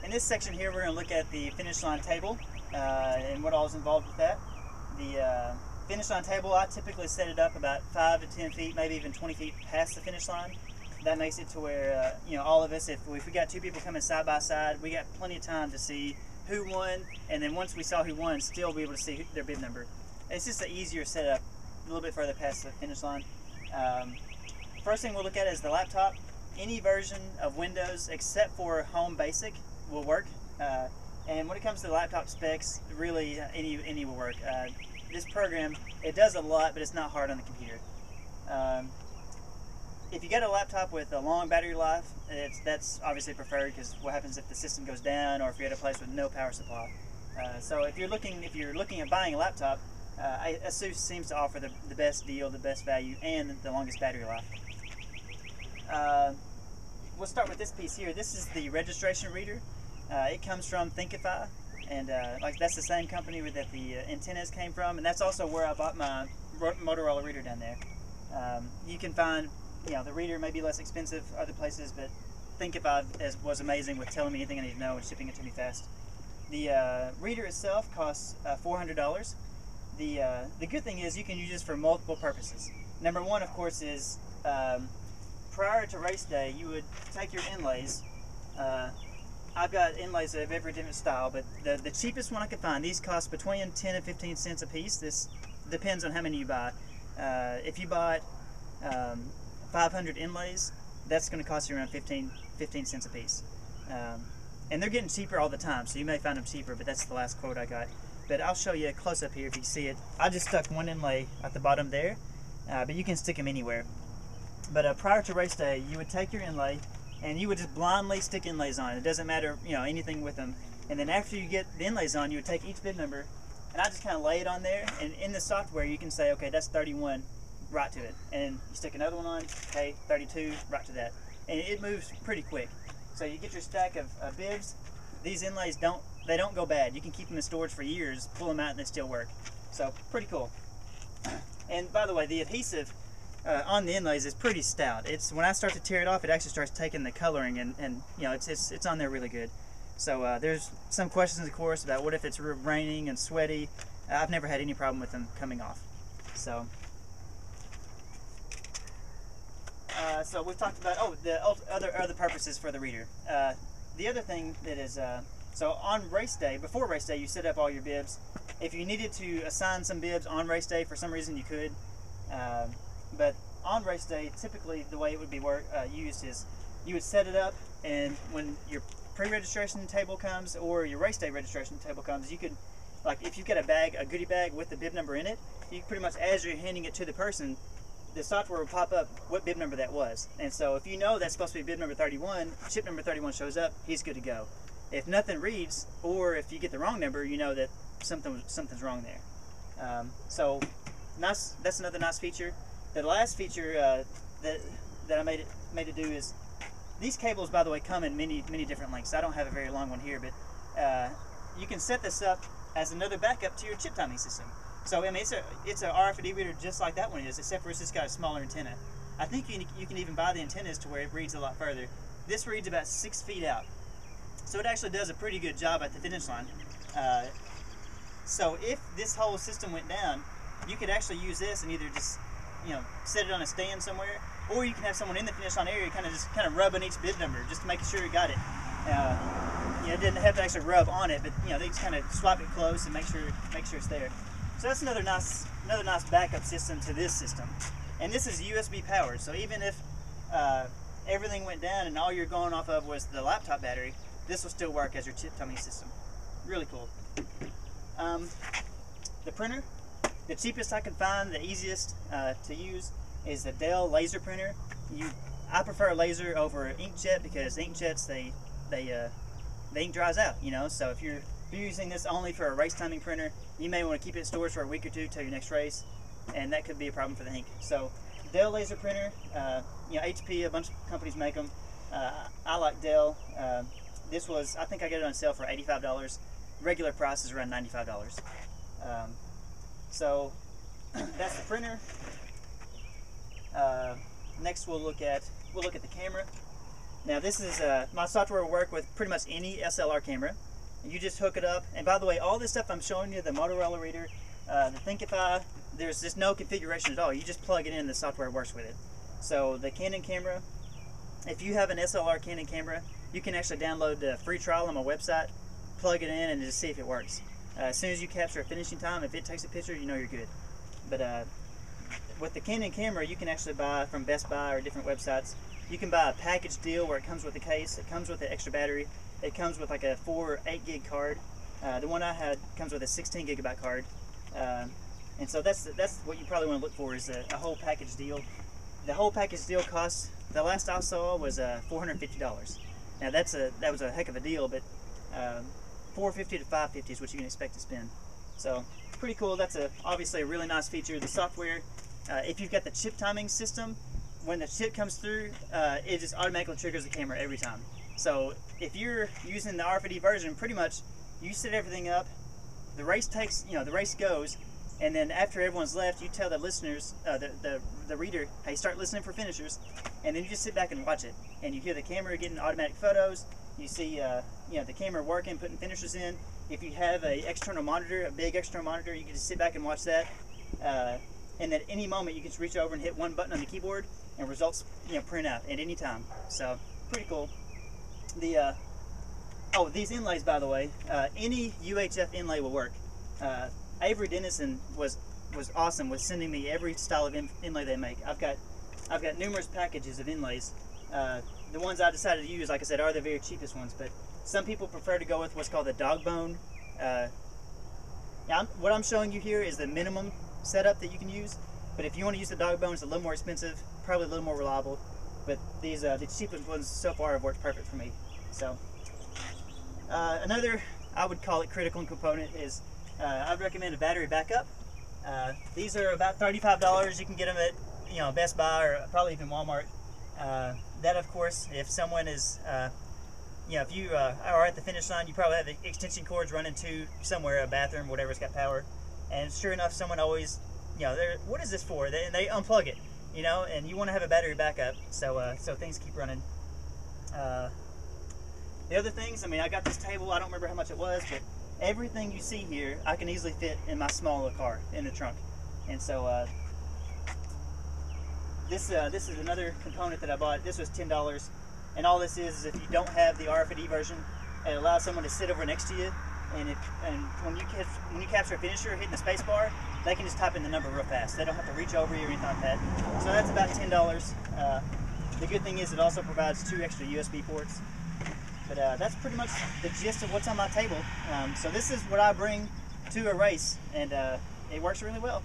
In this section here, we're going to look at the finish line table and what all is involved with that. The finish line table, I typically set it up about 5 to 10 feet, maybe even 20 feet past the finish line. That makes it to where all of us, if we got two people coming side by side, we got plenty of time to see who won, and then once we saw who won, still be able to see their bib number. It's just an easier setup, a little bit further past the finish line. First thing we'll look at is the laptop. Any version of Windows except for Home Basic will work. And when it comes to the laptop specs, really any will work. This program, it does a lot, but it's not hard on the computer. If you get a laptop with a long battery life, that's obviously preferred, because what happens if the system goes down or if you're at a place with no power supply. So if you're looking at buying a laptop, ASUS seems to offer the best deal, the best value, and the longest battery life. We'll start with this piece here. This is the registration reader. It comes from Thinkific, and that's the same company that the antennas came from, and that's also where I bought my Motorola reader down there. You can find, the reader may be less expensive other places, but Thinkific was amazing with telling me anything I need to know and shipping it to me fast. The reader itself costs $400. The good thing is you can use this for multiple purposes. Number one, of course, is prior to race day, you would take your inlays. I've got inlays of every different style, but the cheapest one I could find, these cost between 10 and 15 cents a piece. This depends on how many you buy. If you bought 500 inlays, that's going to cost you around 15 cents a piece. And they're getting cheaper all the time, so you may find them cheaper, but that's the last quote I got. But I'll show you a close-up here if you see it. I just stuck one inlay at the bottom there, but you can stick them anywhere. But prior to race day, you would take your inlay, and you would just blindly stick inlays on. It doesn't matter, anything with them. And then after you get the inlays on, you would take each bib number, and I just kind of lay it on there. And in the software, you can say, okay, that's 31, right to it. And you stick another one on, okay, 32, right to that. And it moves pretty quick. So you get your stack of bibs. These inlays don't go bad. You can keep them in storage for years, pull them out, and they still work. So pretty cool. And by the way, the adhesive on the inlays is pretty stout. When I start to tear it off, it actually starts taking the coloring, and it's on there really good. So there's some questions, of course, about what if it's raining and sweaty. I've never had any problem with them coming off. So we've talked about the other purposes for the reader. The other thing that is so on race day, before race day, you set up all your bibs. If you needed to assign some bibs on race day for some reason, you could. But on race day, typically the way it would be used is you would set it up, and when your pre-registration table comes or your race day registration table comes, you could, if you've got a goodie bag with the bib number in it, you pretty much, as you're handing it to the person, the software will pop up what bib number that was. And so if you know that's supposed to be bib number 31, chip number 31 shows up, he's good to go. If nothing reads, or if you get the wrong number, you know that something's wrong there. So nice. That's another nice feature. The last feature that I made it do is, these cables, by the way, come in many different lengths. I don't have a very long one here, but you can set this up as another backup to your chip timing system. So I mean, it's a RFID reader just like that one is, except for it's just got a smaller antenna. I think you can even buy the antennas to where it reads a lot further. This reads about 6 feet out, so it actually does a pretty good job at the finish line. So if this whole system went down, you could actually use this and either just set it on a stand somewhere, or you can have someone in the finish line area kind of rubbing each bib number just to make sure you got it. It didn't have to actually rub on it, but they just kind of swipe it close and make sure it's there. So that's another nice backup system to this system. And this is USB powered, so even if everything went down and all you're going off of was the laptop battery, this will still work as your chip timing system. Really cool. The printer, the cheapest I could find, the easiest to use, is the Dell laser printer. I prefer laser over inkjet, because inkjets, the ink dries out, so if you're using this only for a race timing printer, you may want to keep it in storage for a week or two till your next race, and that could be a problem for the ink. So Dell laser printer, HP, a bunch of companies make them. I like Dell. This was, I think I got it on sale for $85. Regular price is around $95. So that's the printer. Next we'll look at the camera. Now this is, my software will work with pretty much any SLR camera. You just hook it up, and by the way, all this stuff I'm showing you, the Motorola reader, the Thinkific, there's just no configuration at all. You just plug it in and the software works with it. So the Canon camera, if you have an SLR Canon camera, you can actually download the free trial on my website, plug it in, and just see if it works. As soon as you capture a finishing time, if it takes a picture, you know you're good. But with the Canon camera, you can actually buy from Best Buy or different websites. You can buy a package deal where it comes with a case, it comes with an extra battery, it comes with like a 4 or 8 gig card. The one I had comes with a 16 gigabyte card. And so that's what you probably want to look for, is a whole package deal. The whole package deal costs, the last I saw was $450. Now that was a heck of a deal, but $450 to $550 is what you can expect to spend. So pretty cool. That's obviously a really nice feature. The software, if you've got the chip timing system, when the chip comes through, it just automatically triggers the camera every time. So if you're using the RFID version, pretty much you set everything up, the race goes, and then after everyone's left, you tell the listeners, the reader, hey, start listening for finishers, and then you just sit back and watch it, and you hear the camera getting automatic photos. You see, the camera working, putting finishers in. If you have a external monitor, a big external monitor, you can just sit back and watch that. And at any moment, you can just reach over and hit one button on the keyboard, and results, print out at any time. So pretty cool. These inlays, by the way, any UHF inlay will work. Avery Dennison was awesome with sending me every style of inlay they make. I've got numerous packages of inlays. The ones I decided to use, like I said, are the very cheapest ones, but some people prefer to go with what's called the dog bone. What I'm showing you here is the minimum setup that you can use, but if you want to use the dog bone, it's a little more expensive, probably a little more reliable, but these the cheapest ones so far have worked perfect for me. So another, I would call it critical component, is I'd recommend a battery backup. These are about $35. You can get them at Best Buy or probably even Walmart. That, of course, if someone is if you are at the finish line, you probably have the extension cords running to somewhere, a bathroom, whatever's got power. And sure enough, someone always, what is this for? They unplug it, and you want to have a battery backup so things keep running. The other things, I got this table. I don't remember how much it was, but everything you see here, I can easily fit in my small little car in the trunk. And so this is another component that I bought. This was $10. And all this is if you don't have the RFID version, it allows someone to sit over next to you, and when you capture a finisher hitting the space bar, they can just type in the number real fast. They don't have to reach over you or anything like that. So that's about $10. The good thing is it also provides 2 extra USB ports. But that's pretty much the gist of what's on my table. So this is what I bring to a race, and it works really well.